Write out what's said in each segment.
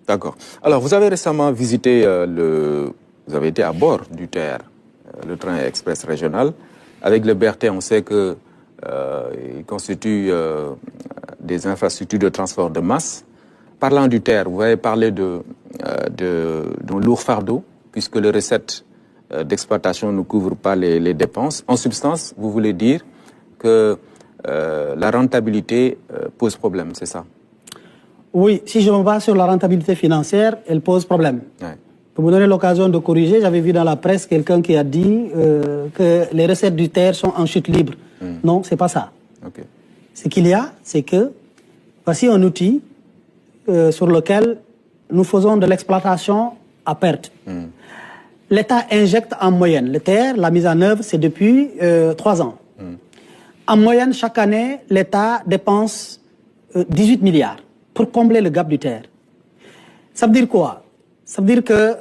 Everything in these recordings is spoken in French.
D'accord. Alors, vous avez récemment visité vous avez été à bord du TER, le train express régional. Avec le BRT, on sait que il constitue des infrastructures de transport de masse. Parlant du TER, vous avez parlé d'un lourd fardeau, puisque les recettes d'exploitation ne couvrent pas les dépenses. En substance, vous voulez dire que la rentabilité pose problème, c'est ça? Oui, si je me base sur la rentabilité financière, elle pose problème. Ouais. Pour vous donner l'occasion de corriger, j'avais vu dans la presse quelqu'un qui a dit que les recettes du TER sont en chute libre. Non, c'est pas ça. Okay. Ce qu'il y a, c'est que voici un outil sur lequel nous faisons de l'exploitation à perte. L'État injecte en moyenne. Le TER, la mise en œuvre, c'est depuis 3 ans. En moyenne, chaque année, l'État dépense 18 milliards pour combler le gap du TER. Ça veut dire quoi? Ça veut dire que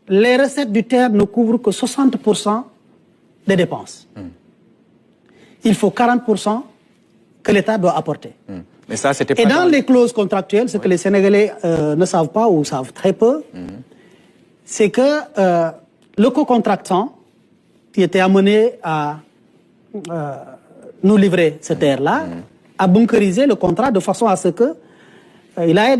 les recettes du TER ne couvrent que 60% des dépenses. Il faut 40% que l'État doit apporter. Mais ça, c'était pas Et dans les clauses contractuelles, ce que les Sénégalais ne savent pas ou savent très peu, c'est que le co-contractant qui était amené à nous livrer ce TER-là a bunkerisé le contrat de façon à ce que il a